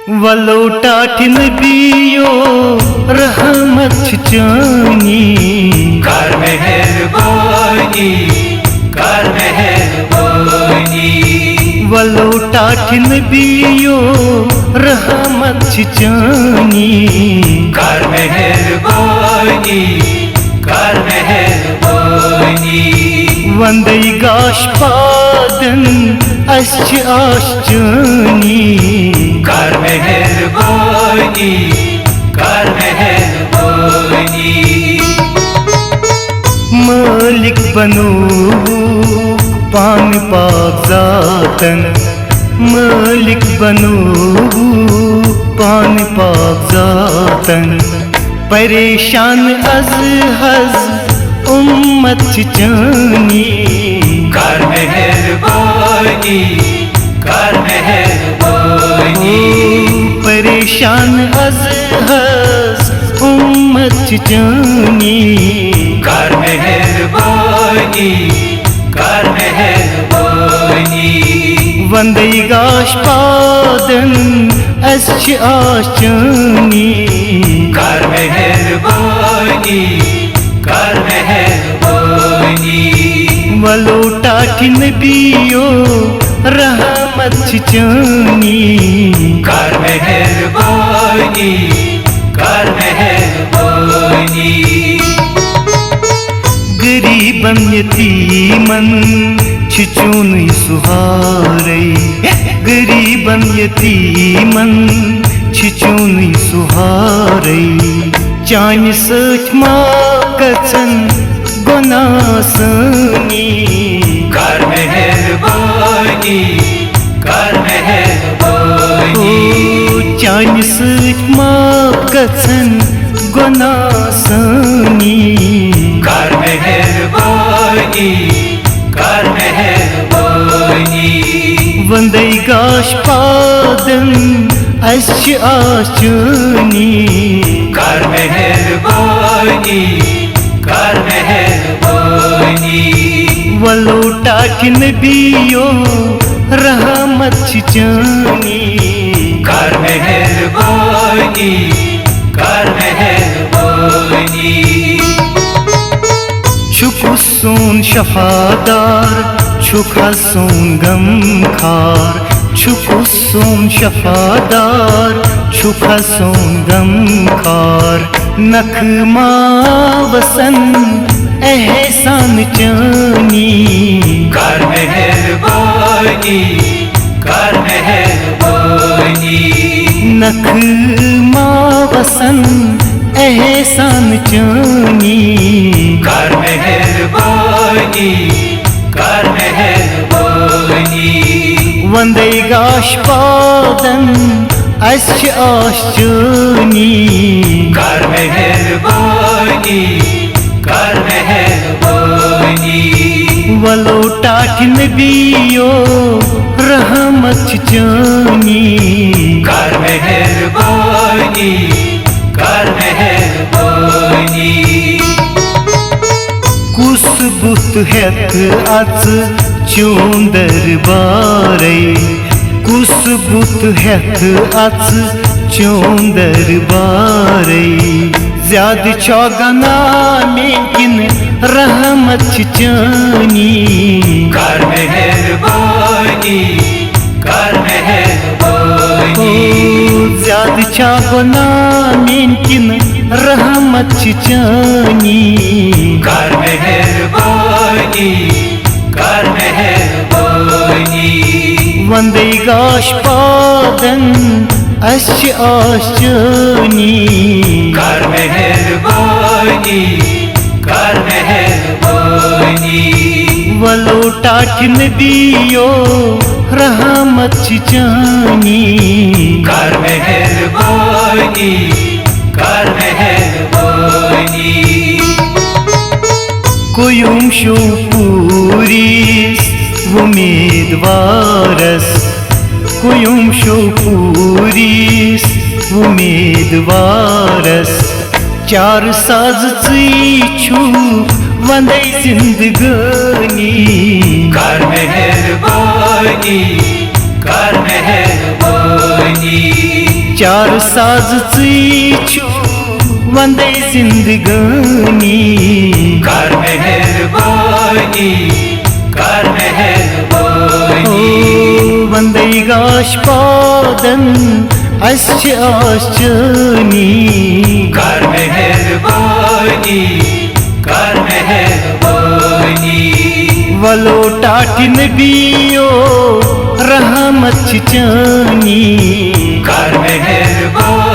वलो टाठिन बियो रहमत चानी कर मेहरबानी कर मेहरबानी। वलो टाठिन बियो रहमत चानी कर मेहरबानी कर मेहरबानी। वंदई गाश पादन अश्च आश्चनी कर मेहरबानी कर मेहरबानी। मालिक बनो पान पाक जातन मालिक बनो पान पाक जातन परेशान अज हज उम्मत चानी कर मेहरबानी कर मेहरबानी। परेशान अज हज उम्मत चानी कर मेहरबानी कर मेहरबानी। वंदई गाश पादन अश्च आश्चनी कर मेहरबानी कर मेहरबानी। वलो टाठिन बियो रहमत चानी कर मेहरबानी कर मेहरबानी। गरीबन यतीमन छिचून सुहारे गरीबन यतीमन छिचून सुहारे चान सच माकचन गुनासनी कर मेहरबानी कर मेहरबानी। चान सच माकचन गुनासनी कर मेहरबानी कर मेहरबानी। वंदई गाश पादन अश्च आश्चनी कर मेहरबानी कर मेहरबानी। वलो टाठिन बियो रहमत चानी कर मेहरबानी कर मेहरबानी। छुक सोन शफादार छुखा सोन गमखार छुक सोन शफादार छुखा सोन गमखार नखमा वसन एहसान चानी कर मेहरबानी कर मेहरबानी। नखमा वसन एहसान चानी कर मेहरबानी कर मेहरबानी। वंदई गाश पादन अश्च आश्चनी कर मेहरबानी कर मेहरबानी। वलो टाठिन बियो रहमत चानी कर मेहरबानी कर मेहरबानी। कुस बुत हेत अच चून दरबारे कुस बुत हेत अच चून दरबारे ज्याद चौगना मेकिन रहमत चानी कर मेहरबानी कर मेहरबानी। ज्याद चौगना मेकिन रहमत चानी कर मेहरबानी कर मेहरबानी। वंदई गाश पादन अश्च आश्चनी कर मेहरबानी कर मेहरबानी। वलो टाठिन बियो रहमत चानी कर मेहरबानी कर मेहरबानी। कुयुम शो पूरीस उम्मीदवारस कुयुम शो पूरीस उम्मीदवारस चार साज छु वंदई जिंदगानी कर मेहरबानी कर मेहरबानी। चार साज छु वंदे जिंदगानी कर मेहरबानी कर मेहरबानी वंदे गाश पादन अस्छ आश्चनी कर मेहरबानी कर मेहरबानी वलो टाटी नबियो रहमत चानी कर मेहरबानी